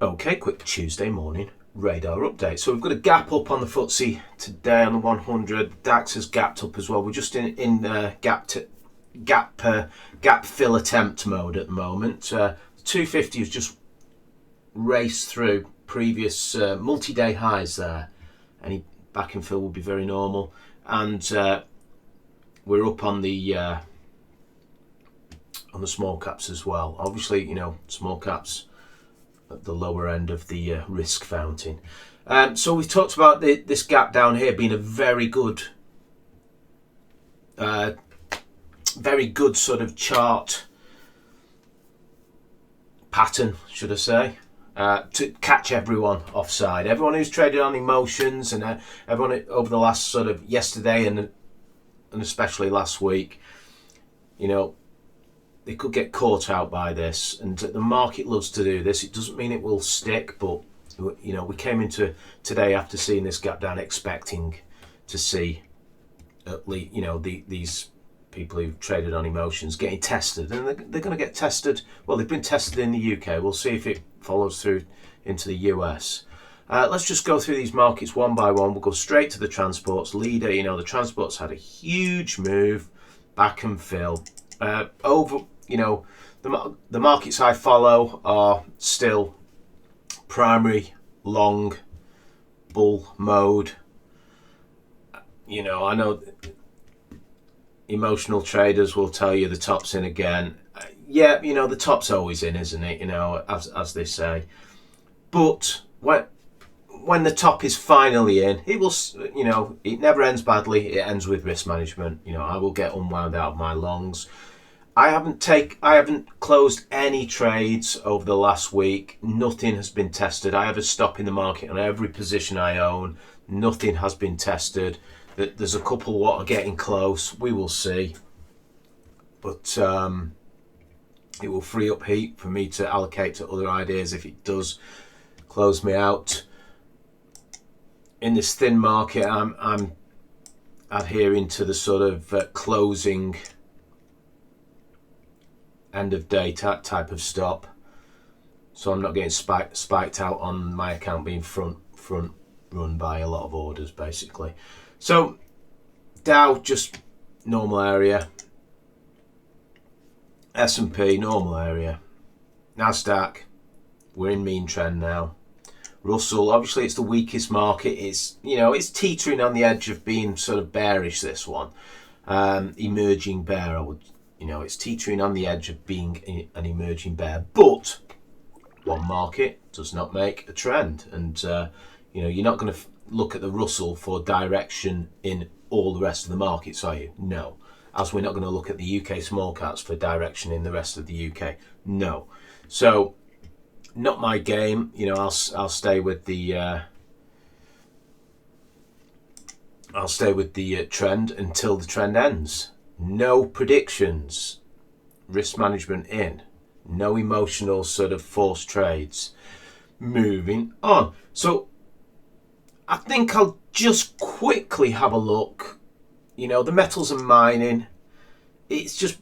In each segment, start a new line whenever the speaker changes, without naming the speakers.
Okay, quick Tuesday morning radar update. So we've got a gap up on the FTSE today on the 100. DAX has gapped up as well. We're just in gap fill attempt mode at the moment. 250 has just raced through previous multi-day highs there. Any back and fill will be very normal, and we're up on the small caps as well. Obviously, small caps at the lower end of the risk fountain. So we've talked about this gap down here being a very good sort of chart pattern, should I say, to catch everyone offside. Everyone who's traded on emotions, and everyone over the last sort of yesterday and especially last week, they could get caught out by this, and the market loves to do this. It doesn't mean it will stick, but we came into today after seeing this gap down expecting to see at least these people who've traded on emotions getting tested, and they're going to get tested. Well, they've been tested in the UK. We'll see if it follows through into the US. Let's just go through these markets one by one. We'll go straight to the transports leader. The transports had a huge move back and fill over. The markets I follow are still primary long bull mode. I know emotional traders will tell you the top's in again. The top's always in, isn't it? As they say. But when the top is finally in, it will. It never ends badly. It ends with risk management. I will get unwound out of my longs. I haven't closed any trades over the last week. Nothing has been tested. I have a stop in the market on every position I own. Nothing has been tested. There's a couple what are getting close. We will see. But it will free up heat for me to allocate to other ideas if it does close me out. In this thin market, I'm adhering to the sort of closing end of day type of stop, so I'm not getting spiked out on my account being front run by a lot of orders, basically. So Dow just normal area, S&P normal area, Nasdaq we're in mean trend now. Russell, obviously it's the weakest market. It's it's teetering on the edge of being sort of bearish, this one. Emerging bear, I would. It's teetering on the edge of being an emerging bear, but one market does not make a trend, and you're not going to look at the Russell for direction in all the rest of the markets, are you? No. As we're not going to look at the UK small caps for direction in the rest of the UK. No. So, not my game. I'll stay with the trend until the trend ends. No predictions, risk management in, no emotional sort of forced trades. Moving on. So I think I'll just quickly have a look. The metals and mining, it's just,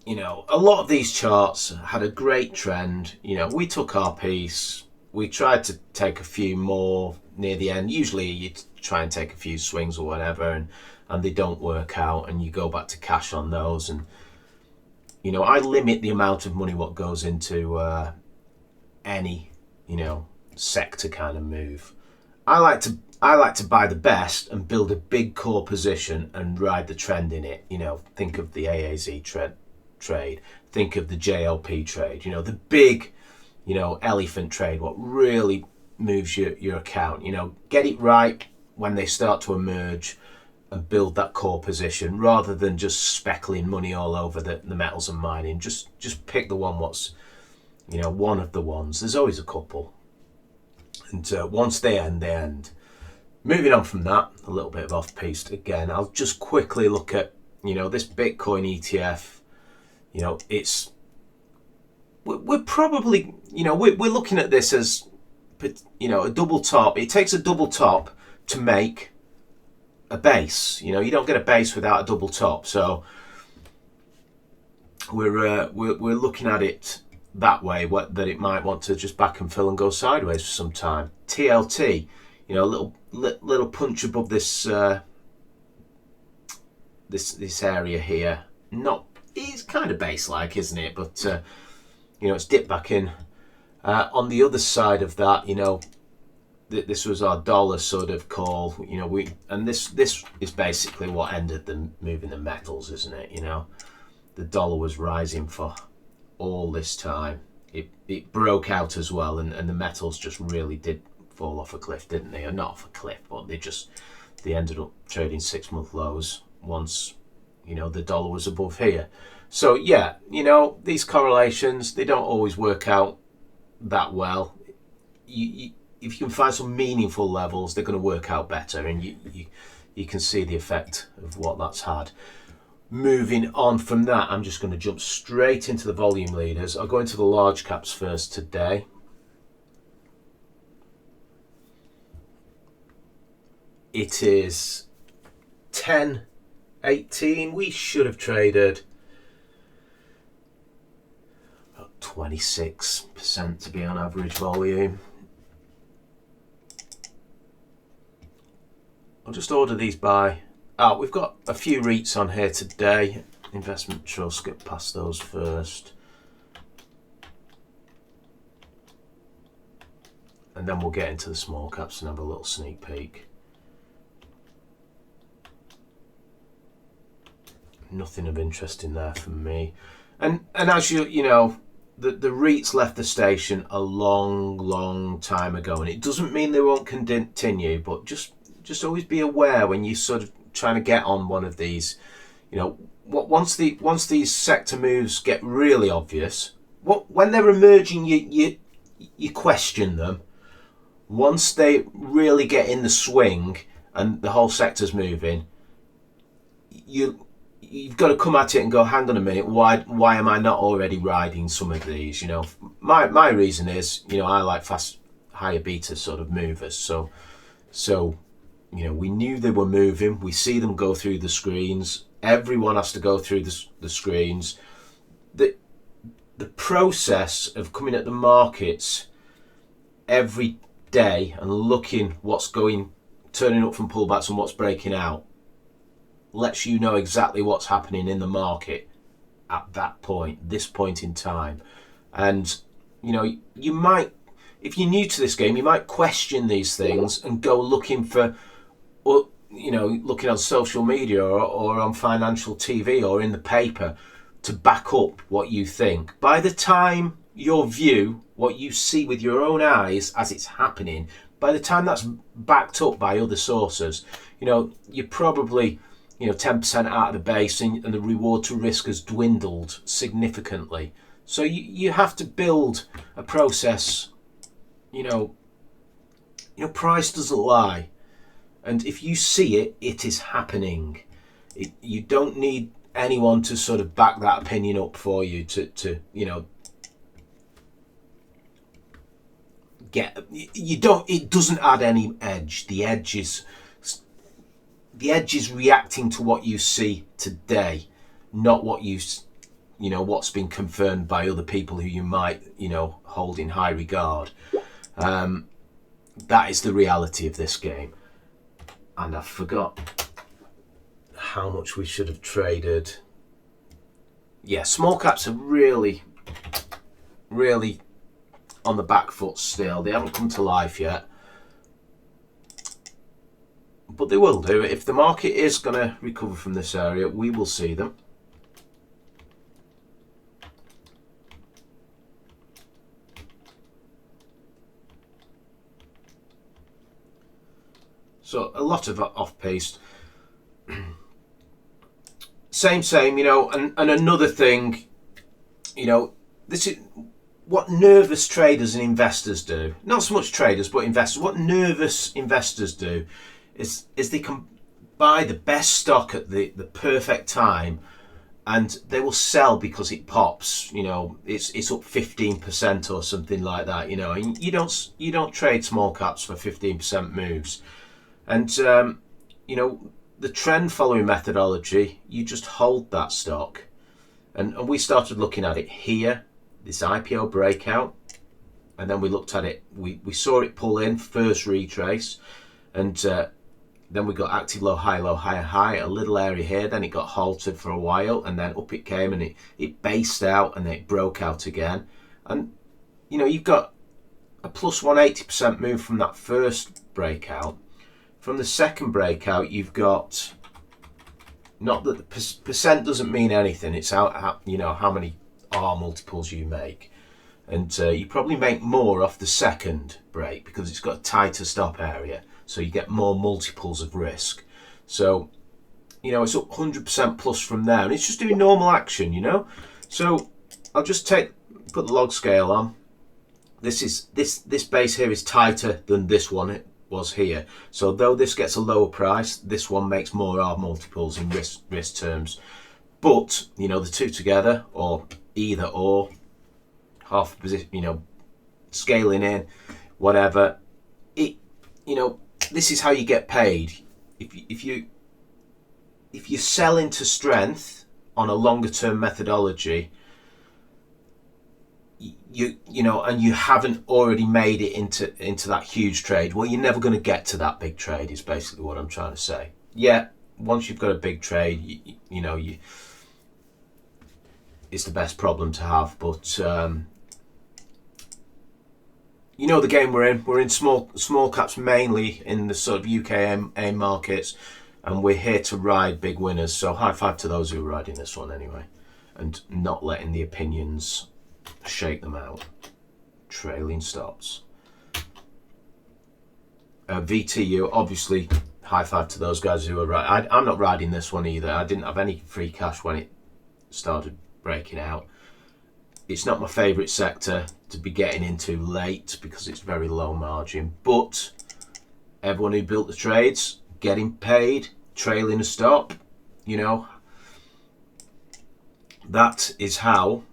a lot of these charts had a great trend. We took our piece. We tried to take a few more near the end. Usually you try and take a few swings or whatever, and they don't work out, and you go back to cash on those. And I limit the amount of money what goes into any sector kind of move. I like to buy the best and build a big core position and ride the trend in it. Think of the AAZ trade, think of the JLP trade, the big elephant trade, what really moves your account. Get it right when they start to emerge and build that core position, rather than just speckling money all over the metals and mining. Just pick the one what's one of the ones. There's always a couple, and once they end, they end. Moving on from that, a little bit of off piste again. I'll just quickly look at this Bitcoin ETF. It's we're probably we're looking at this as a double top. It takes a double top to make a base. You don't get a base without a double top. So we're looking at it that way, that it might want to just back and fill and go sideways for some time. TLT, you know, a little punch above this this area here. Not, it's kind of base-like, isn't it? But you know, it's dipped back in. On the other side of that, you know, this was our dollar sort of call. You know, this is basically what ended the moving the metals, isn't it? You know, the dollar was rising for all this time. It broke out as well, and the metals just really did fall off a cliff, didn't they? Or not off a cliff, but they ended up trading 6-month lows once, you know, the dollar was above here. So yeah, you know, these correlations, they don't always work out that well. If you can find some meaningful levels, they're going to work out better, and you can see the effect of what that's had. Moving on from that, I'm just going to jump straight into the volume leaders. I'll go into the large caps first today. It is 10:18. We should have traded 26% to be on average volume. I'll just order these by. We've got a few REITs on here today. Investment trust, get past those first. And then we'll get into the small caps and have a little sneak peek. Nothing of interest in there for me. And as you know, the REITs left the station a long time ago, and it doesn't mean they won't continue, but just always be aware when you sort of trying to get on one of these. You know, once these sector moves get really obvious, when they're emerging, you question them. Once they really get in the swing and the whole sector's moving, you've got to come at it and go, hang on a minute, why am I not already riding some of these? You know, my reason is, you know, I like fast, higher beta sort of movers. So you know, we knew they were moving. We see them go through the screens. Everyone has to go through the screens. The process of coming at the markets every day and looking what's turning up from pullbacks and what's breaking out, lets you know exactly what's happening in the market at that point, this point in time. And, you know, you might, if you're new to this game, you might question these things and go looking for, or, you know, looking on social media or on financial TV or in the paper to back up what you think. By the time your view, what you see with your own eyes as it's happening, by the time that's backed up by other sources, you know, you're probably, you know, 10% out of the base, and the reward to risk has dwindled significantly. So you have to build a process. You know, price doesn't lie, and if you see it, it is happening. You don't need anyone to sort of back that opinion up for you to you know, it doesn't add any edge. The edge is reacting to what you see today, not what you know, what's been confirmed by other people who you might, you know, hold in high regard. That is the reality of this game. And I forgot how much we should have traded. Yeah, small caps are really on the back foot still. They haven't come to life yet, but they will do. If the market is going to recover from this area, we will see them. So a lot of off-piste. Same, you know, and another thing, you know, this is what nervous traders and investors do. Not so much traders, but investors. What nervous investors do is they can buy the best stock at the perfect time, and they will sell because it pops. You know, it's up 15% or something like that. You know, and you don't trade small caps for 15% moves. And you know, the trend following methodology, you just hold that stock. And we started looking at it here. this IPO breakout, and then we looked at it. We saw it pull in, first retrace, and then we got active low, high, high, a little area here. Then it got halted for a while, and then up it came, and it based out, and then it broke out again. And you know, you've got a plus 180% move from that first breakout. From the second breakout, you've got, not that the percent doesn't mean anything. It's how you know how many R multiples you make, and you probably make more off the second break because it's got a tighter stop area, so you get more multiples of risk. So you know, it's up 100% plus from there, and it's just doing normal action, you know. So I'll just put the log scale on. This base here is tighter than this one it was here. So though this gets a lower price, this one makes more R multiples in risk terms. But you know, the two together, or either or, half position, you know, scaling in, whatever. You know, this is how you get paid. If you sell into strength on a longer term methodology, you know, and you haven't already made it into that huge trade, well, you're never going to get to that big trade, is basically what I'm trying to say. Yeah, once you've got a big trade, you know, it's the best problem to have, but you know the game we're in. We're in small caps, mainly in the sort of UK AIM markets, and we're here to ride big winners. So high five to those who are riding this one anyway, and not letting the opinions shake them out. Trailing stops. VTU, obviously, high five to those guys who are right. I'm not riding this one either. I didn't have any free cash when it started breaking out. It's not my favourite sector to be getting into late because it's very low margin. But everyone who built the trades, getting paid, trailing a stop, you know, that is how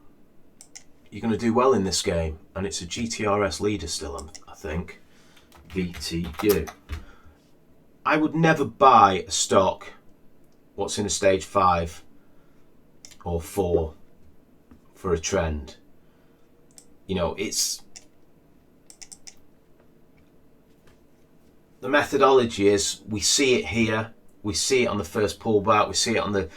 you're going to do well in this game. And it's a GTRS leader still, I think. VTU. I would never buy a stock what's in a stage 5 or 4 for a trend. You know, it's the methodology is, we see it here, we see it on the first pullback, we see it on the,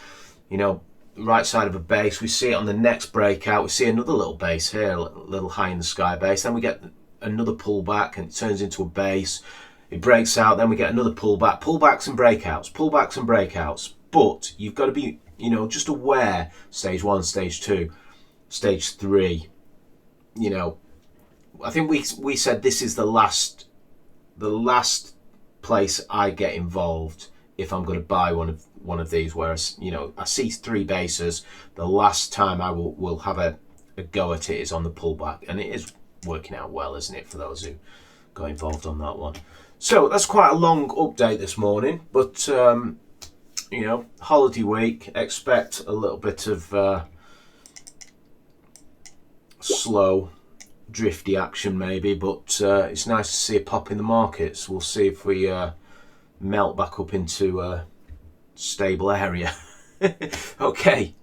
you know, right side of a base, we see it on the next breakout, we see another little base here, a little high in the sky base, then we get another pullback and it turns into a base, it breaks out, then we get another pullback, pullbacks and breakouts. But you've got to be, you know, just aware, stage 1, stage 2, stage 3, you know, I think we said this is the last place I get involved if I'm going to buy one of these, whereas, you know, I see 3 bases, the last time I will have a go at it is on the pullback, and it is working out well, isn't it, for those who got involved on that one. So that's quite a long update this morning, but you know, holiday week, expect a little bit of slow, drifty action maybe, but it's nice to see a pop in the markets. We'll see if we melt back up into a stable area. Okay.